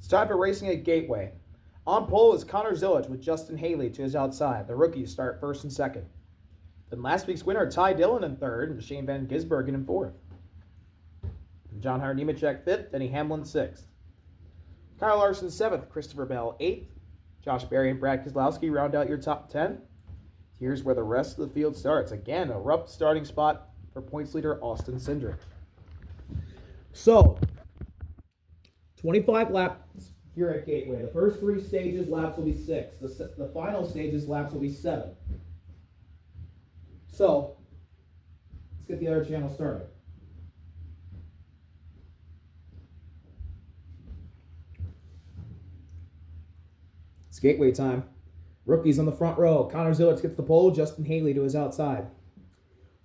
It's time for racing at Gateway. On pole is Connor Zillage with Justin Haley to his outside. The rookies start first and second. Then last week's winner, Ty Dillon in third, and Shane Van Gisbergen in fourth. And John Hunter Nemechek fifth, Denny Hamlin sixth. Kyle Larson seventh, Christopher Bell eighth. Josh Berry and Brad Keselowski round out your top 10. Here's where the rest of the field starts. Again, a rough starting spot for points leader Austin Cindric. So, 25 laps here at Gateway. The first three stages, laps will be 6. The final stages, laps will be 7. So, let's get the other channel started. It's Gateway time. Rookies on the front row. Connor Zillage gets the pole. Justin Haley to his outside.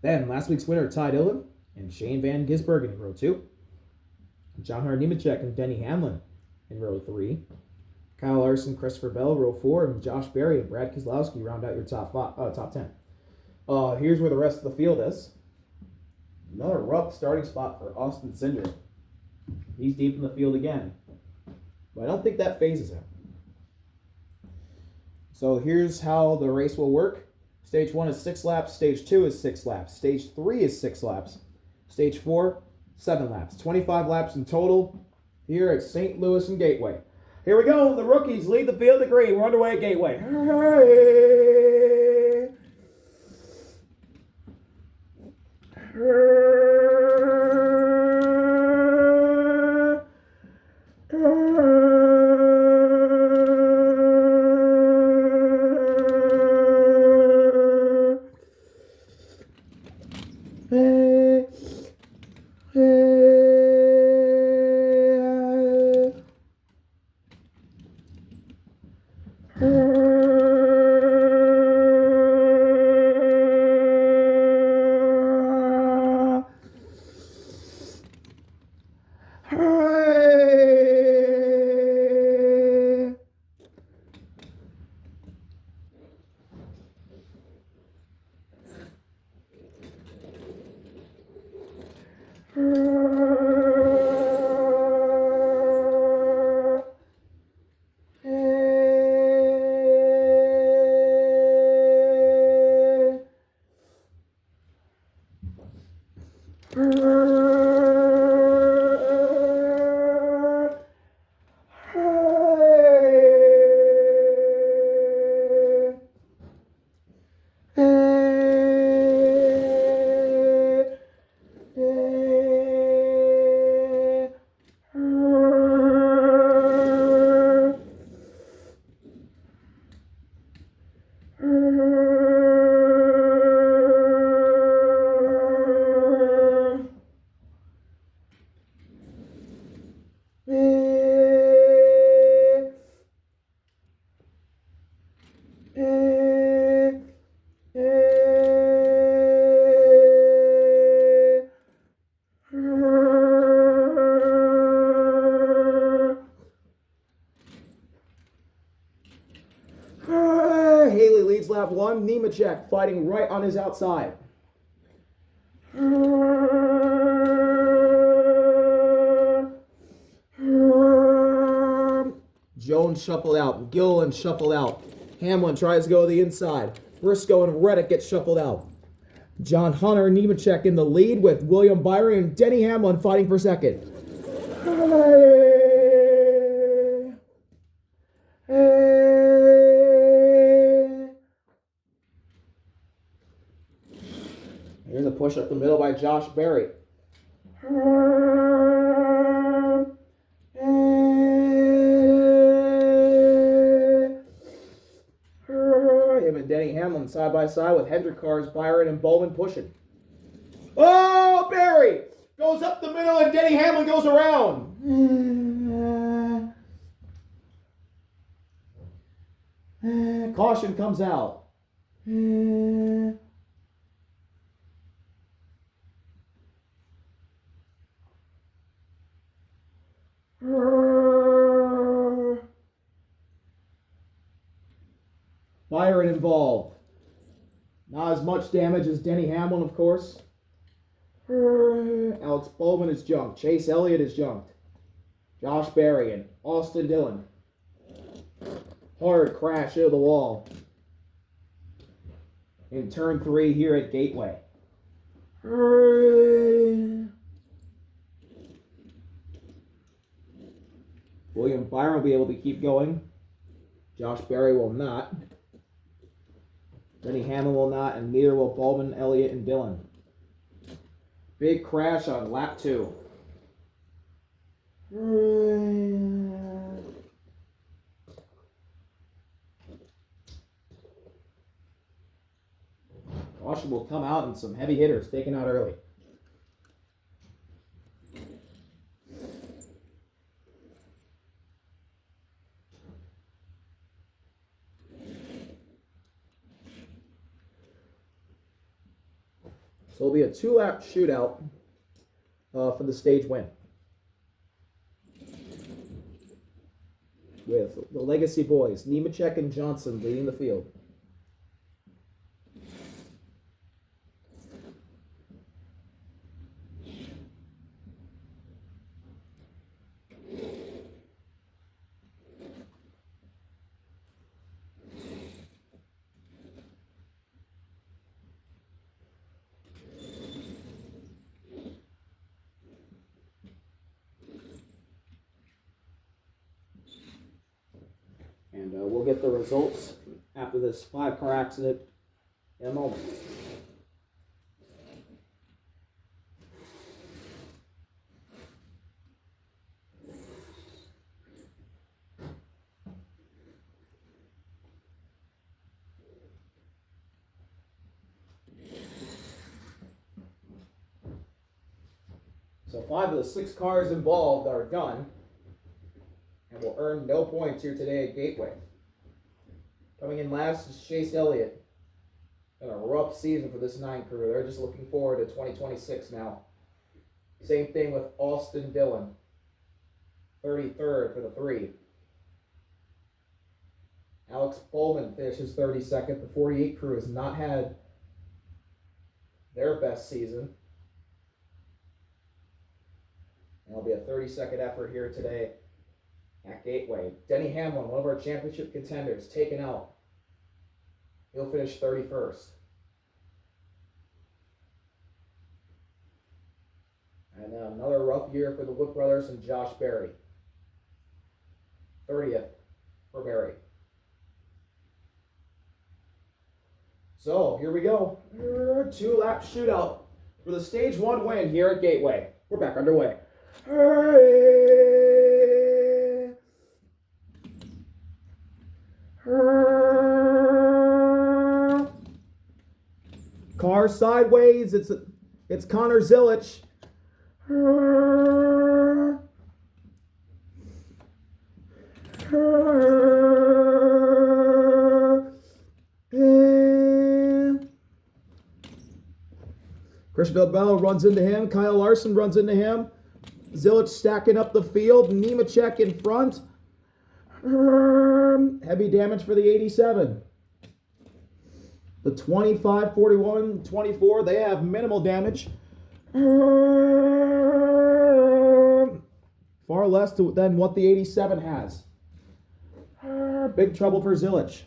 Then, last week's winner, Ty Dillon and Shane Van Gisbergen in row 2. John Hunter Nemechek and Denny Hamlin in row 3. Kyle Larson, Christopher Bell, row 4. And Josh Berry and Brad Keselowski round out your top 10. Here's where the rest of the field is. Another rough starting spot for Austin Cindric. He's deep in the field again. But I don't think that phases him. So here's how the race will work. Stage 1 is 6 laps. Stage 2 is 6 laps. Stage 3 is 6 laps. Stage 4, 7 laps. 25 laps in total here at St. Louis and Gateway. Here we go. The rookies lead the field to green. We're underway at Gateway. Haley leads lap 1. Nemechek fighting right on his outside. Jones shuffled out. Gilliland shuffled out. Hamlin tries to go to the inside. Briscoe and Reddick get shuffled out. John Hunter and Nemechek in the lead with William Byron and Denny Hamlin fighting for second. Here's a push up the middle by Josh Berry. Him and Denny Hamlin side by side with Hendrick cars, Byron and Bowman pushing. Oh, Berry goes up the middle and Denny Hamlin goes around. Caution comes out. Byron involved. Not as much damage as Denny Hamlin, of course. Alex Bowman is junked. Chase Elliott is junked. Josh Berry and Austin Dillon. Hard crash into the wall in turn 3 here at Gateway. William Byron will be able to keep going. Josh Berry will not. Denny Hamlin will not, and neither will Baldwin, Elliott, and Dillon. Big crash on lap 2. Caution will come out and some heavy hitters taken out early. So it'll be a 2-lap shootout for the stage win. With the Legacy boys, Nemechek and Johnson leading the field. And we'll get the results after this 5-car accident in a moment. So 5 of the 6 cars involved are done and will earn no points here today at Gateway. Coming in last is Chase Elliott. Been a rough season for this 9 crew. They're just looking forward to 2026 now. Same thing with Austin Dillon. 33rd for the 3. Alex Bowman finishes 32nd. The 48 crew has not had their best season. And it'll be a 32nd effort here today at Gateway. Denny Hamlin, one of our championship contenders, taken out. He'll finish 31st. And another rough year for the Wood brothers and Josh Berry. 30th for Berry. So, here we go. 2-lap shootout for the stage 1 win here at Gateway. We're back underway. Car sideways. It's Connor Zilich. Christian Bell runs into him. Kyle Larson runs into him. Zilich stacking up the field. Nemechek in front. Heavy damage for the 87. The 25, 41, 24, they have minimal damage. Far less than what the 87 has. Big trouble for Zilich.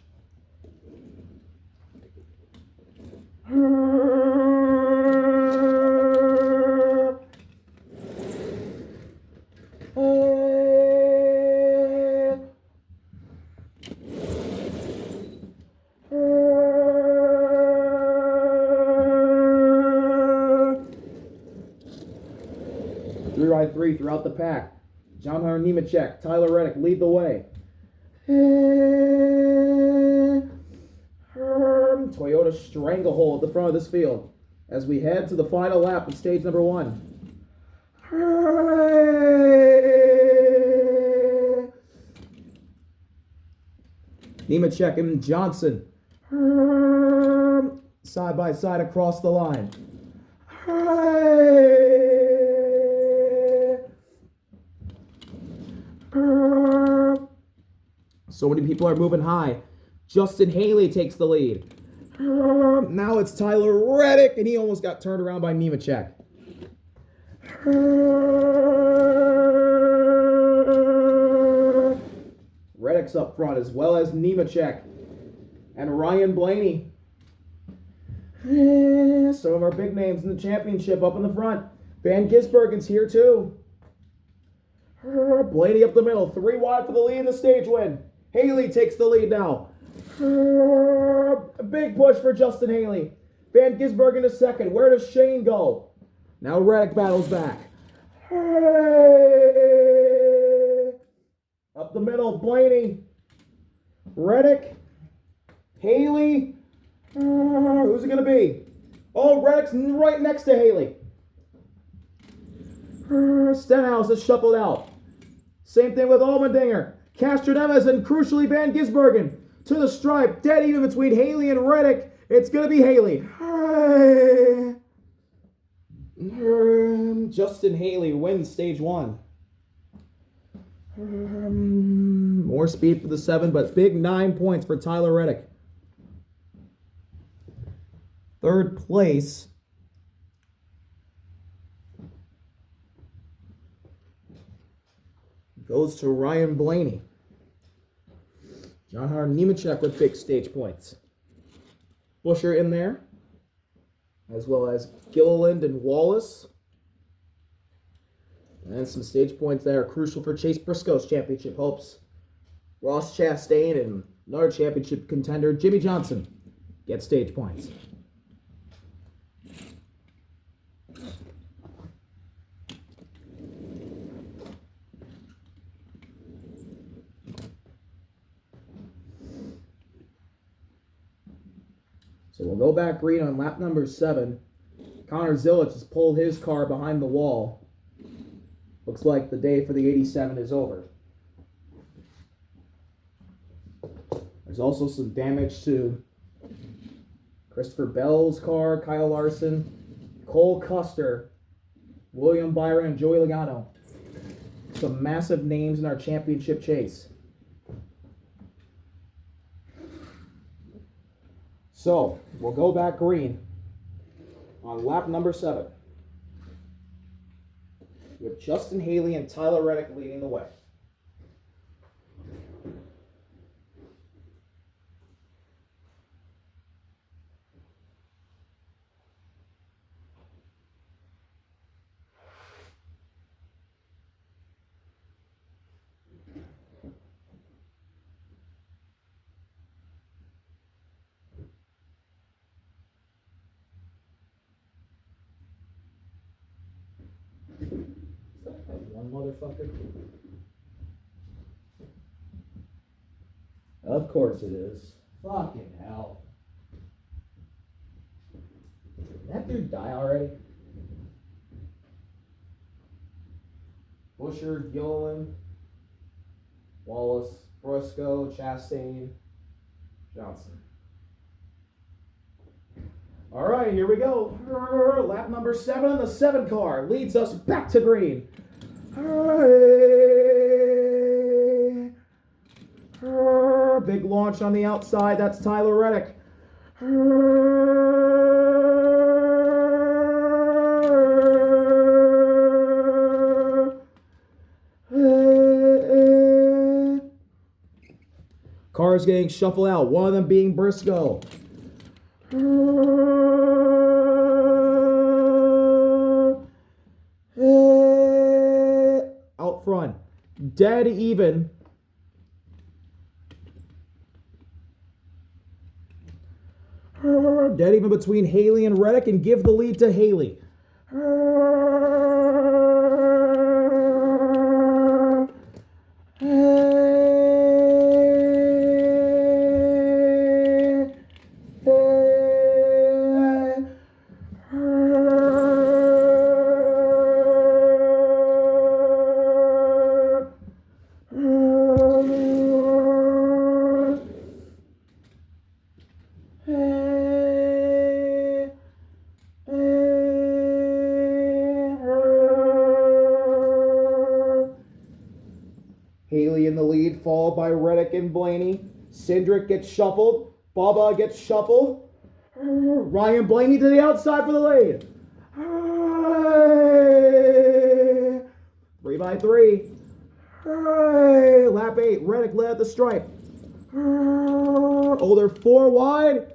Three throughout the pack. John Hunter Nemechek, Tyler Reddick lead the way. Toyota stranglehold at the front of this field as we head to the final lap of stage number 1. Nemechek and Johnson side by side across the line. So many people are moving high. Justin Haley takes the lead. Now it's Tyler Reddick, and he almost got turned around by Nemechek. Reddick's up front, as well as Nemechek and Ryan Blaney. Some of our big names in the championship up in the front. Van Gisbergen's here too. Blaney up the middle, 3 wide for the lead in the stage win. Haley takes the lead now. A big push for Justin Haley. Van Gisbergen is second. Where does Shane go? Now Reddick battles back. Up the middle, Blaney. Reddick. Haley. Who's it going to be? Oh, Reddick's right next to Haley. Stenhouse is shuffled out. Same thing with Allmendinger. Castroneves and crucially Van Gisbergen to the stripe. Dead even between Haley and Reddick. It's going to be Haley. Justin Haley wins stage 1. More speed for the 7, but big 9 points for Tyler Reddick. Third place goes to Ryan Blaney. John Hart Nemechek with big stage points. Busher in there, as well as Gilliland and Wallace. And some stage points that are crucial for Chase Briscoe's championship hopes. Ross Chastain and another championship contender, Jimmy Johnson, get stage points. So we'll go back green on lap number 7. Connor Zilic has pulled his car behind the wall. Looks like the day for the 87 is over. There's also some damage to Christopher Bell's car, Kyle Larson, Cole Custer, William Byron, and Joey Logano. Some massive names in our championship chase. So, we'll go back green on lap number 7 with Justin Haley and Tyler Reddick leading the way. One motherfucker. Of course it is. Fucking hell. Did that dude die already? Busher, Gilliland, Wallace, Briscoe, Chastain, Johnson. All right, here we go. Lap number 7 in the 7 car leads us back to green. Big launch on the outside. That's Tyler Reddick. Cars getting shuffled out. One of them being Briscoe. Out front. Dead even. Dead even between Haley and Reddick, and give the lead to Haley. Haley in the lead, followed by Reddick and Blaney. Cindric gets shuffled. Bubba gets shuffled. Ryan Blaney to the outside for the lead. 3 by 3. Hey, lap 8, Reddick led at the stripe. Oh, they're 4 wide.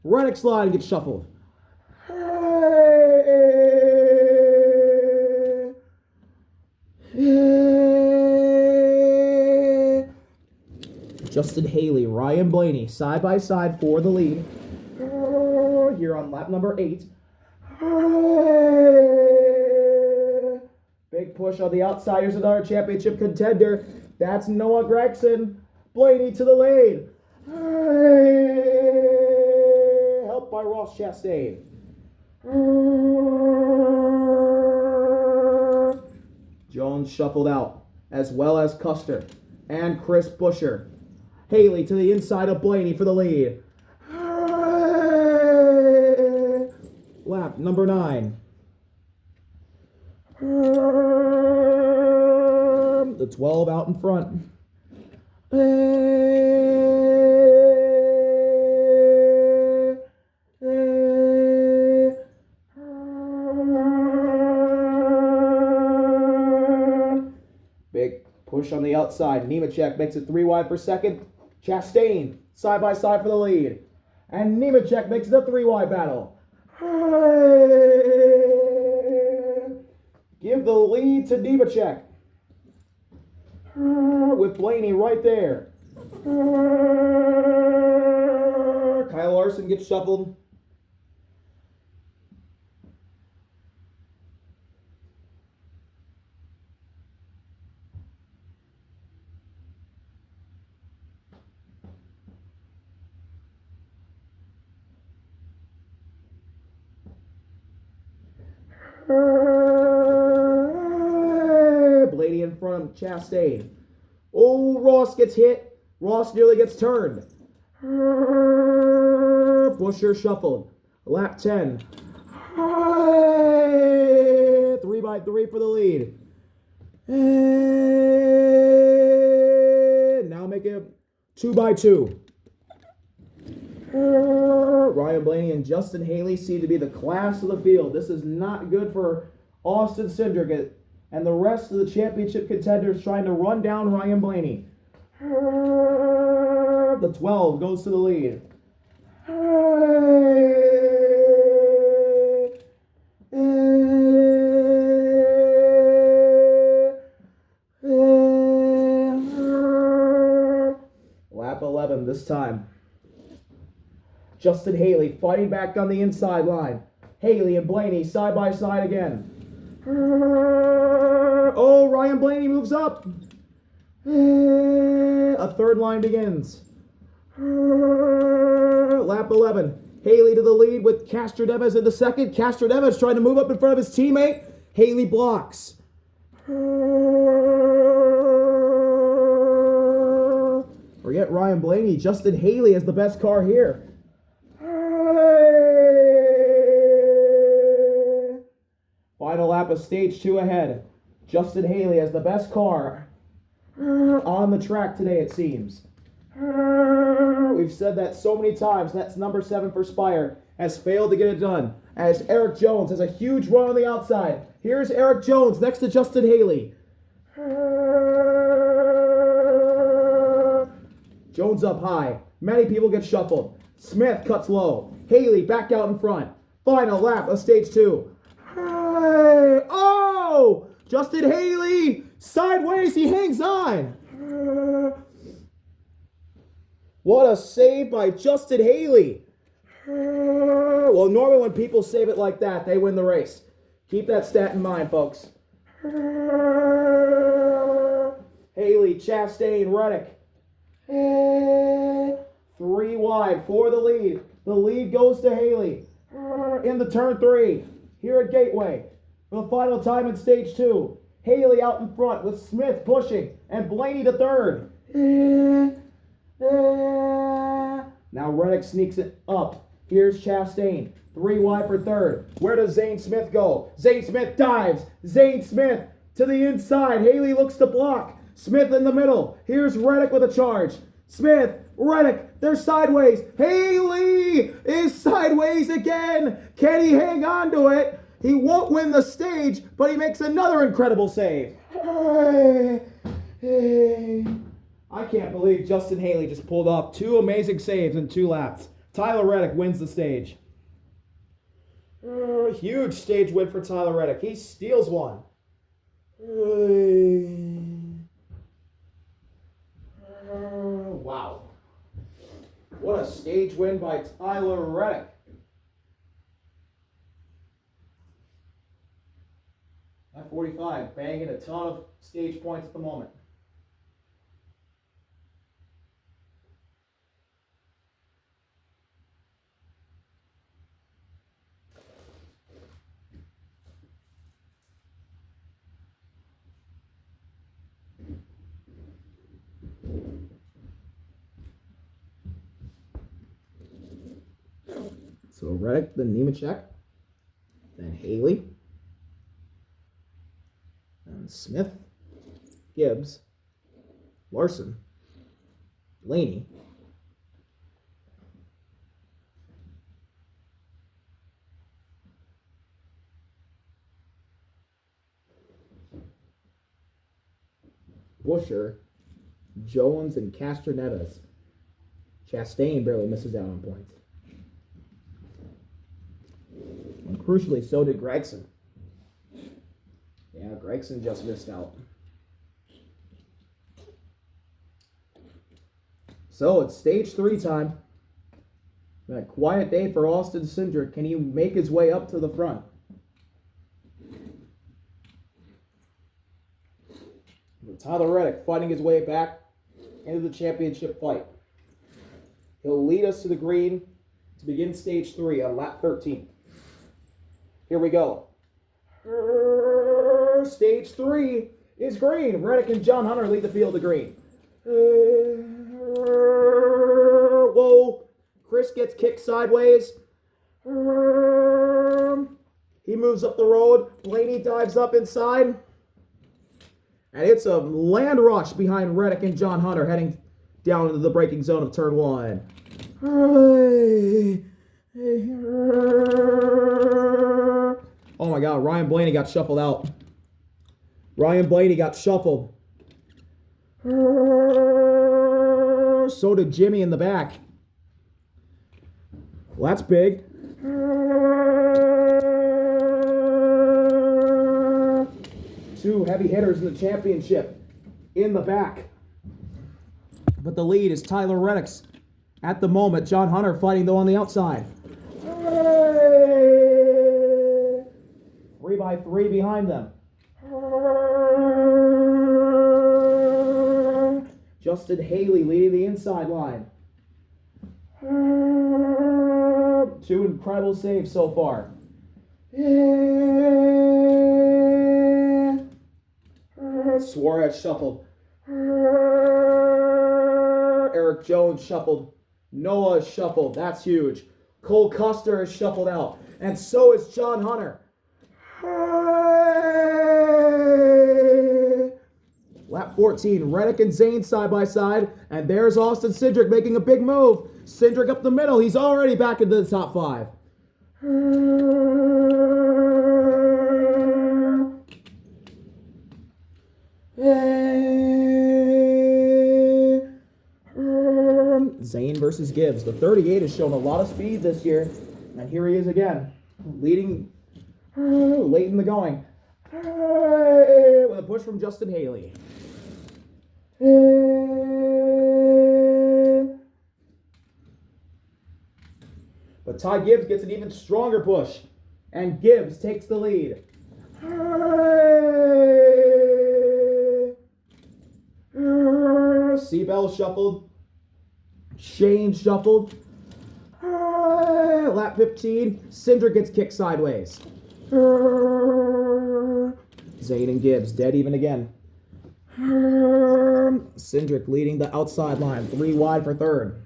Reddick slide and gets shuffled. Justin Haley, Ryan Blaney, side by side for the lead. Here on lap number 8. Big push on the outside. Here's another championship contender. That's Noah Gregson. Blaney to the lead. Helped by Ross Chastain. Jones shuffled out, as well as Custer and Chris Buescher. Haley to the inside of Blaney for the lead. Lap number 9. The 12 out in front. Big push on the outside. Nemechek makes it 3 wide for second. Chastain side by side for the lead. And Nemechek makes it a 3 wide battle. Give the lead to Nemechek. With Blaney right there. Kyle Larson gets shuffled. Blaney in front of Chastain. Oh, Ross gets hit. Ross nearly gets turned. Buescher shuffled. Lap 10. 3 by 3 for the lead. And now make it 2 by 2. Ryan Blaney and Justin Haley seem to be the class of the field. This is not good for Austin Cindric and the rest of the championship contenders trying to run down Ryan Blaney. The 12 goes to the lead. Lap 11 this time. Justin Haley fighting back on the inside line. Haley and Blaney side by side again. Oh, Ryan Blaney moves up. A third line begins. Lap 11. Haley to the lead with Castroneves in the second. Castroneves trying to move up in front of his teammate. Haley blocks. Forget Ryan Blaney. Justin Haley has the best car here. Final lap of stage 2 ahead. Justin Haley has the best car on the track today, it seems. We've said that so many times. That's number 7 for Spire. Has failed to get it done. As Eric Jones has a huge run on the outside. Here's Eric Jones next to Justin Haley. Jones up high. Many people get shuffled. Smith cuts low. Haley back out in front. Final lap of stage 2. Oh! Justin Haley! Sideways, he hangs on! What a save by Justin Haley! Well, normally when people save it like that, they win the race. Keep that stat in mind, folks. Haley, Chastain, Reddick. 3 wide for the lead. The lead goes to Haley. In the turn 3. Here at Gateway. For the final time in stage 2. Haley out in front with Smith pushing and Blaney to third. Now Reddick sneaks it up. Here's Chastain. 3 wide for third. Where does Zane Smith go? Zane Smith dives. Zane Smith to the inside. Haley looks to block. Smith in the middle. Here's Reddick with a charge. Smith, Reddick, they're sideways. Haley is sideways again. Can he hang on to it? He won't win the stage, but he makes another incredible save. I can't believe Justin Haley just pulled off 2 amazing saves in 2 laps. Tyler Reddick wins the stage. Huge stage win for Tyler Reddick. He steals one. Wow. What a stage win by Tyler Reddick. At 45, banging a ton of stage points at the moment. So Reddick, then Nemechek, then Haley, then Smith, Gibbs, Larson, Laney, Busher, Jones, and Castanedas. Chastain barely misses out on points. And crucially, so did Gregson. Yeah, Gregson just missed out. So it's stage 3 time. Been a quiet day for Austin Cindric. Can he make his way up to the front? Tyler Reddick fighting his way back into the championship fight. He'll lead us to the green to begin stage 3 on lap 13. Here we go. Stage 3 is green. Reddick and John Hunter lead the field to green. Whoa. Chris gets kicked sideways. He moves up the road. Blaney dives up inside. And it's a land rush behind Reddick and John Hunter heading down into the braking zone of turn 1. Oh my God, Ryan Blaney got shuffled out. Ryan Blaney got shuffled. So did Jimmy in the back. Well, that's big. 2 heavy hitters in the championship in the back. But the lead is Tyler Reddick's at the moment. John Hunter fighting though on the outside. 3x3 behind them. Justin Haley leading the inside line. 2 incredible saves so far. Suarez shuffled. Eric Jones shuffled. Noah is shuffled. That's huge. Cole Custer is shuffled out. And so is John Hunter. Lap 14, Reddick and Zane side by side. And there's Austin Cindric making a big move. Cindric up the middle. He's already back into the top 5. Zane versus Gibbs. The 38 has shown a lot of speed this year. And here he is again, leading late in the going. With a push from Justin Haley. But Ty Gibbs gets an even stronger push. And Gibbs takes the lead. Seabell shuffled. Shane shuffled. Lap 15. Cindric gets kicked sideways. Zane and Gibbs dead even again. Cindric leading the outside line. 3 wide for third.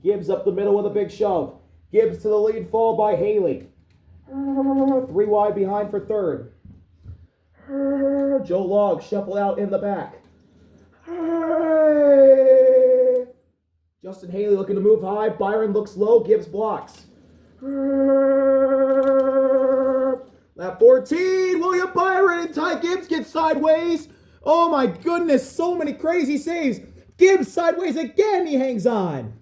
Gibbs up the middle with a big shove. Gibbs to the lead, followed by Haley. 3 wide behind for third. Joe Logg shuffled out in the back. Justin Haley looking to move high. Byron looks low. Gibbs blocks. Lap 14. William Byron and Ty Gibbs get sideways. Oh my goodness. So many crazy saves. Gibbs sideways again. He hangs on.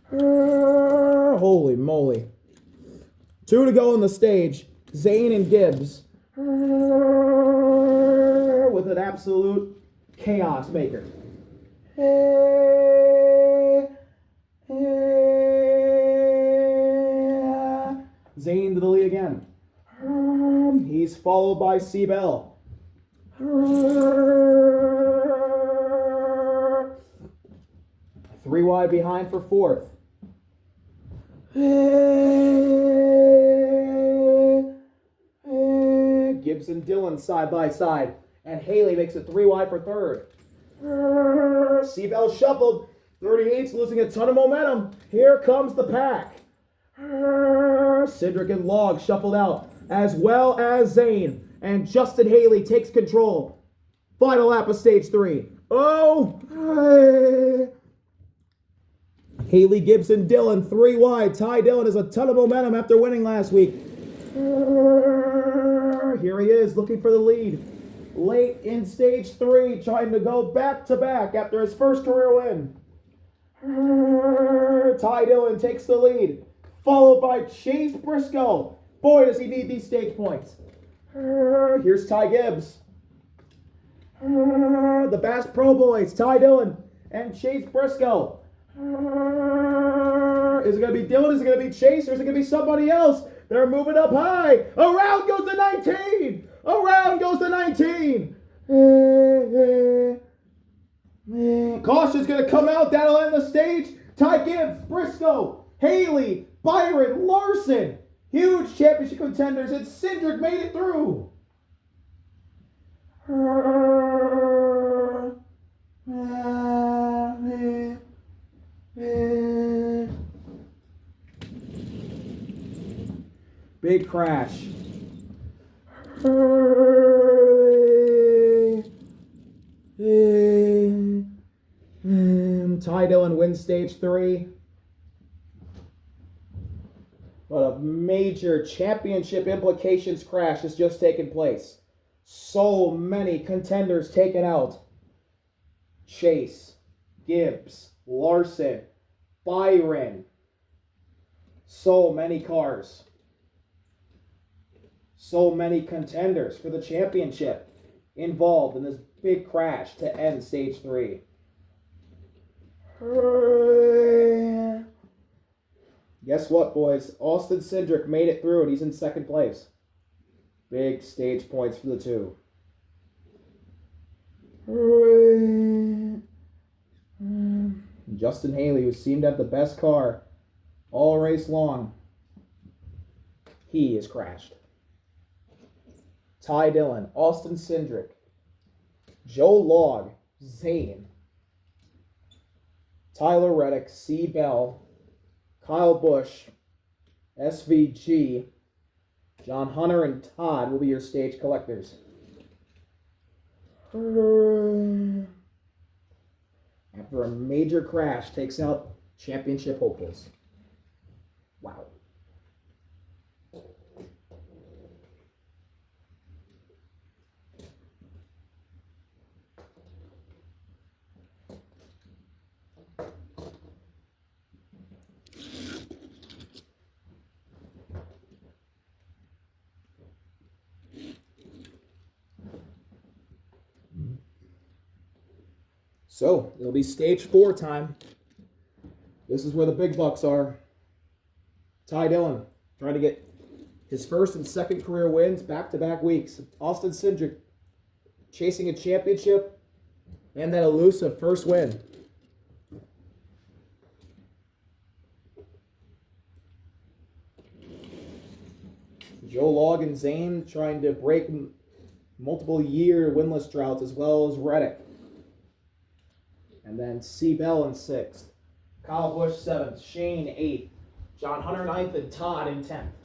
Holy moly. 2 to go on the stage. Zane and Gibbs. With an absolute chaos maker. Zane to the lead again. He's followed by Seabell. 3 wide behind for 4th. Gibbs and Dillon side by side. And Haley makes it 3 wide for 3rd. Seabell shuffled. 38's losing a ton of momentum. Here comes the pack. Cindric and Log shuffled out, as well as Zane. And Justin Haley takes control. Final lap of stage 3. Oh! Haley, Gibson, Dillon, 3 wide. Ty Dillon has a ton of momentum after winning last week. Here he is, looking for the lead. Late in stage 3, trying to go back-to-back after his first career win. Ty Dillon takes the lead, followed by Chase Briscoe. Boy, does he need these stage points. Here's Ty Gibbs. The Bass Pro Boys, Ty Dillon and Chase Briscoe. Is it going to be Dillon? Is it going to be Chase? Or is it going to be somebody else? They're moving up high. Around goes the 19. Around goes the 19. Caution's going to come out. That'll end the stage. Ty Gibbs, Briscoe, Haley, Byron, Larson. Huge championship contenders. And Cindric made it through. Big crash. Ty Dillon wins stage 3. But a major championship implications crash has just taken place. So many contenders taken out. Chase, Gibbs, Larson, Byron. So many cars. So many contenders for the championship involved in this big crash to end stage 3. Guess what, boys? Austin Cindric made it through and he's in 2nd place. Big stage points for the two. Justin Haley, who seemed to have the best car all race long, he is crashed. Ty Dillon, Austin Cindric, Joe Log, Zane, Tyler Reddick, C. Bell, Kyle Busch, SVG, John Hunter, and Todd will be your stage collectors. After a major crash takes out championship hopefuls. Wow. So, it'll be stage 4 time. This is where the big bucks are. Ty Dillon trying to get his 1st and 2nd career wins back-to-back weeks. Austin Cindric chasing a championship and that elusive 1st win. Joe Log and Zane trying to break multiple-year winless droughts, as well as Reddick. And then C. Bell in 6th. Kyle Busch 7th. Shane 8th. John Hunter 9th. And Todd in 10th.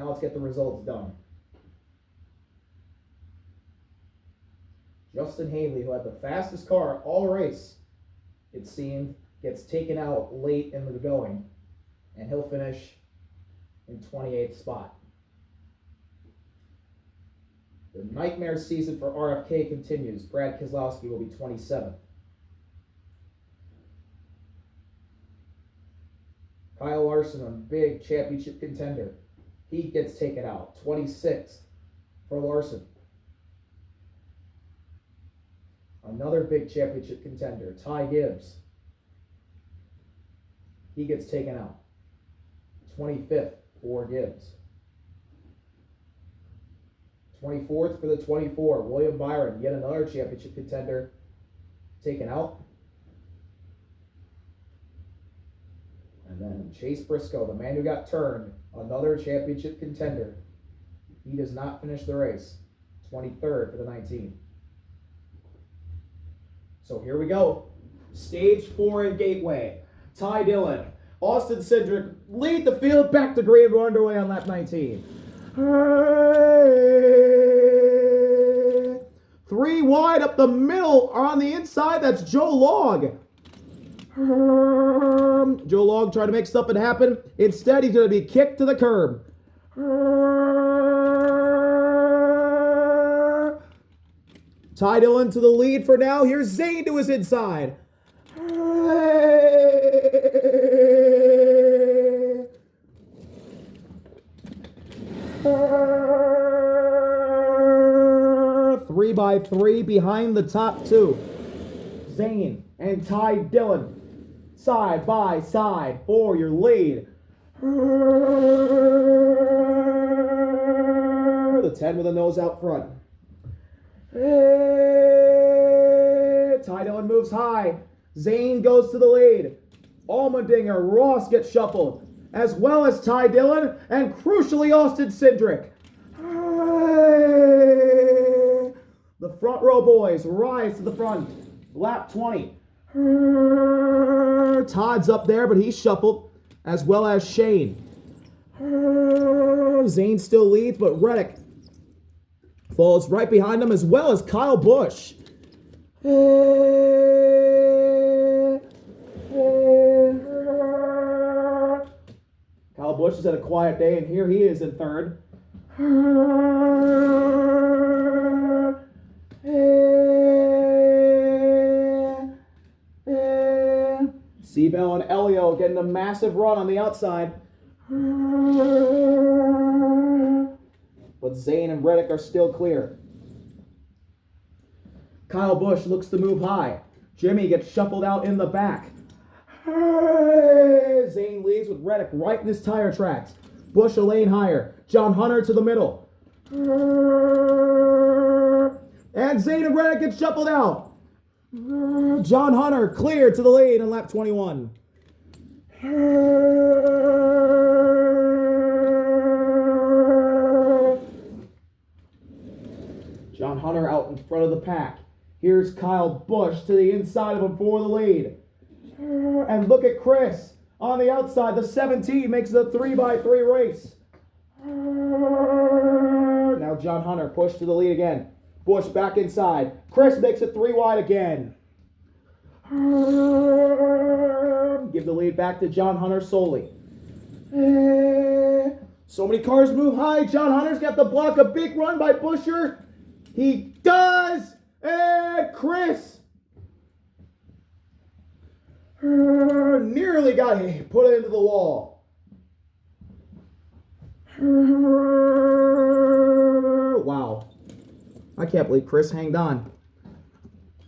Now let's get the results done. Justin Haley, who had the fastest car all race, it seemed, gets taken out late in the going, and he'll finish in 28th spot. The nightmare season for RFK continues. Brad Keselowski will be 27th. Kyle Larson, a big championship contender, he gets taken out. 26th for Larson. Another big championship contender, Ty Gibbs. He gets taken out. 25th for Gibbs. 24th for the 24, William Byron, yet another championship contender, taken out. And then Chase Briscoe, the man who got turned, another championship contender. He does not finish the race. 23rd for the 19. So here we go. Stage 4 at Gateway. Ty Dillon, Austin Cindric lead the field back to green. We're underway on lap 19. Three wide up the middle on the inside. That's Joe Log. Joe Log trying to make something happen. Instead, he's going to be kicked to the curb. Ty Dillon to the lead for now. Here's Zane to his inside. Three by three behind the top two. Zane and Ty Dillon side by side for your lead. The 10 with a nose out front. Ty Dillon moves high. Zane goes to the lead. Allmendinger, Ross gets shuffled, as well as Ty Dillon and crucially Austin Cindric. The front row boys rise to the front. Lap 20. Todd's up there, but he's shuffled, as well as Shane. Zane still leads, but Reddick falls right behind him, as well as Kyle Busch. Kyle Busch has had a quiet day, and here he is in third. Seabell and Elio getting a massive run on the outside. But Zane and Reddick are still clear. Kyle Busch looks to move high. Jimmy gets shuffled out in the back. Zane leaves with Reddick right in his tire tracks. Busch a lane higher. John Hunter to the middle. And Zane and Reddick get shuffled out. John Hunter cleared to the lead in lap 21. John Hunter out in front of the pack. Here's Kyle Busch to the inside of him for the lead. And look at Chris on the outside. The 17 makes it a 3x3 race. Now John Hunter pushed to the lead again. Busch back inside. Chris makes it 3 wide again. Give the lead back to John Hunter solely. So many cars move high. John Hunter's got to block a big run by Buescher. He does. And Chris nearly got put into the wall. Wow. I can't believe Chris hanged on.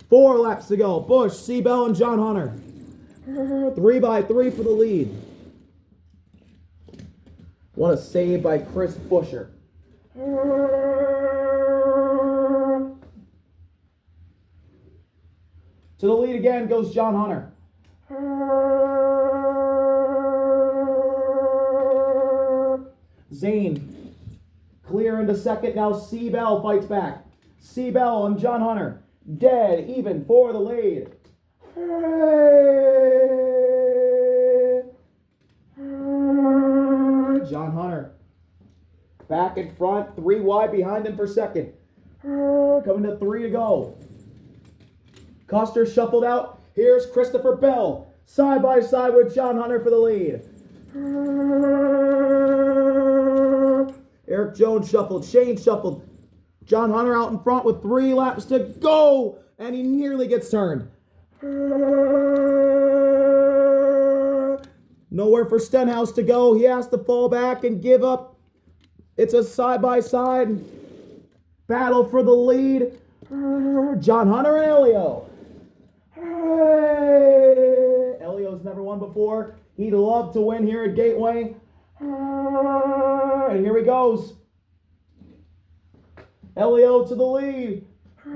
4 laps to go. Busch, Seabell, and John Hunter. 3x3 for the lead. What a save by Chris Buescher. To the lead again goes John Hunter. Zane clear into second. Now Seabell fights back. Seabell and John Hunter dead even for the lead. John Hunter Back in front, 3 wide behind him for second. Coming to 3 to go. Custer shuffled out. Here's Christopher Bell. Side by side with John Hunter for the lead. Eric Jones shuffled. Shane shuffled. John Hunter out in front with 3 laps to go. And he nearly gets turned. Nowhere for Stenhouse to go. He has to fall back and give up. It's a side-by-side battle for the lead. John Hunter and Elio. Elio's never won before. He'd love to win here at Gateway. And here he goes. Elio to the lead. 2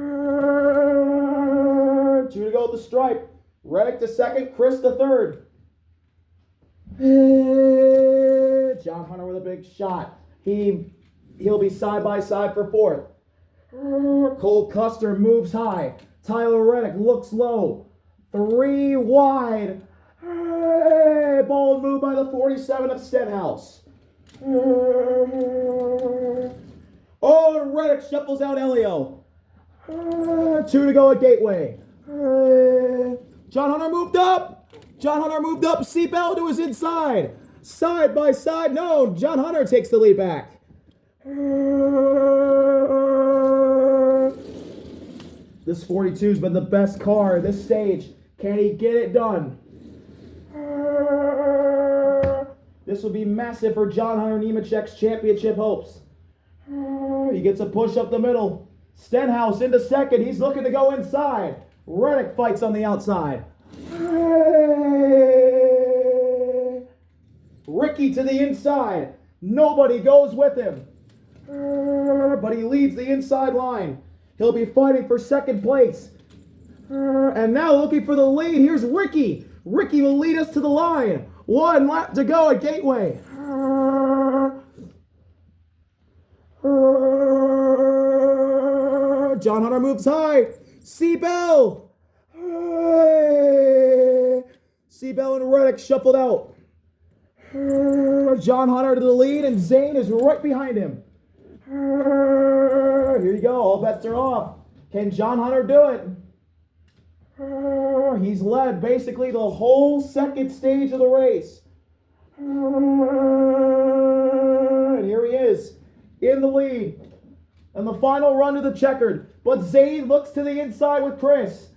to go at the stripe. Reddick to second. Chris to third. John Hunter with a big shot. He'll be side by side for fourth. Cole Custer moves high. Tyler Reddick looks low. 3 wide. Bold move by the 47 of Stenhouse. Oh, Reddick shuffles out Elio. 2 to go at Gateway. John Hunter moved up. John Hunter moved up. Seatbelt to his inside. Side by side. No, John Hunter takes the lead back. This 42's been the best car at this stage. Can he get it done? This will be massive for John Hunter Nemechek's championship hopes. He gets a push up the middle. Stenhouse into second. He's looking to go inside. Reddick fights on the outside. Ricky to the inside. Nobody goes with him. But he leads the inside line. He'll be fighting for second place. And now looking for the lead. Here's Ricky. Ricky will lead us to the line. 1 lap to go at Gateway. John Hunter moves high. Seabell. Seabell and Reddick shuffled out. John Hunter to the lead, and Zane is right behind him. Here you go. All bets are off. Can John Hunter do it? He's led basically the whole second stage of the race. And here he is in the lead. And the final run to the checkered. But Zane looks to the inside with Chris.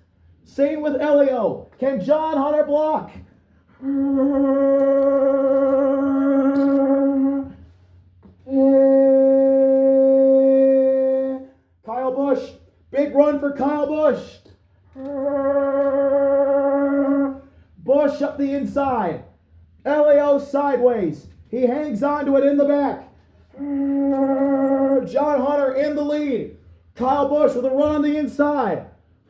Same with Elio. Can John Hunter block? Kyle Busch. Big run for Kyle Busch. Busch up the inside. Elio sideways. He hangs on to it in the back. John Hunter in the lead. Kyle Busch with a run on the inside.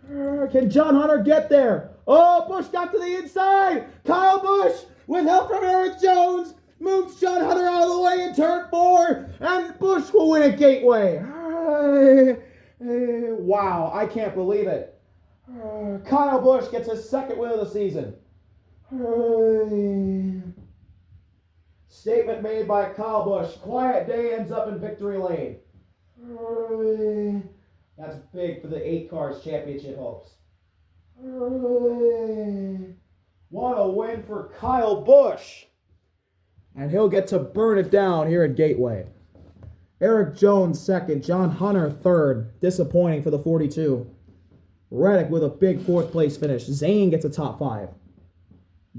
Can John Hunter get there? Oh, Busch got to the inside. Kyle Busch, with help from Eric Jones, moves John Hunter out of the way in turn 4, and Busch will win at Gateway. Wow, I can't believe it. Kyle Busch gets his second win of the season. Statement made by Kyle Busch. Quiet day ends up in victory lane. That's big for the 8 Cars Championship hopes. What a win for Kyle Busch. And he'll get to burn it down here at Gateway. Eric Jones second. John Hunter third. Disappointing for the 42. Reddick with a big 4th place finish. Zane gets a top 5.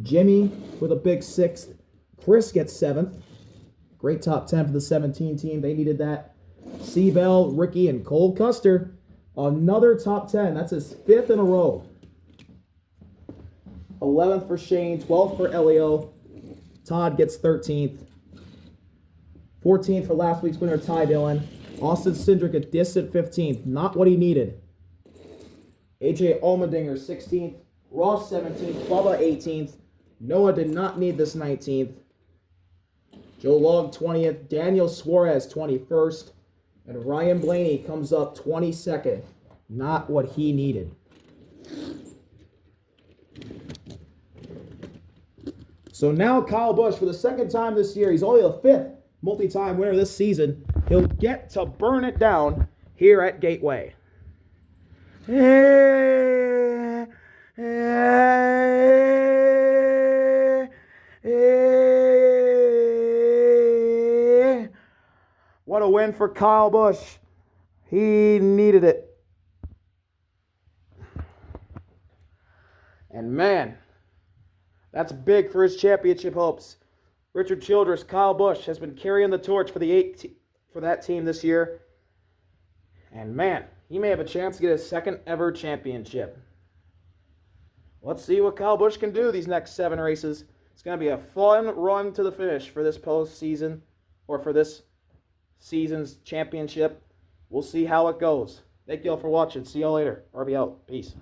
Jimmy with a big 6th. Chris gets 7th. Great top 10 for the 17 team. They needed that. Seabell, Ricky, and Cole Custer. Another top 10. That's his 5th in a row. 11th for Shane. 12th for Elio. Todd gets 13th. 14th for last week's winner, Ty Dillon. Austin Cindric a distant 15th. Not what he needed. AJ Allmendinger 16th. Ross 17th. Bubba 18th. Noah did not need this 19th. Joe Log 20th. Daniel Suarez 21st. And Ryan Blaney comes up 22nd. Not what he needed. So now Kyle Busch, for the second time this year, he's only the 5th multi-time winner this season. he'll get to burn it down here at Gateway. What a win for Kyle Busch. He needed it. And man, that's big for his championship hopes. Richard Childress, Kyle Busch has been carrying the torch for that team this year. And man, he may have a chance to get his second ever championship. Let's see what Kyle Busch can do these next 7 races. It's going to be a fun run to the finish for this postseason, or for this season's championship. We'll see how it goes. Thank you all for watching. See y'all later. RB out. Peace.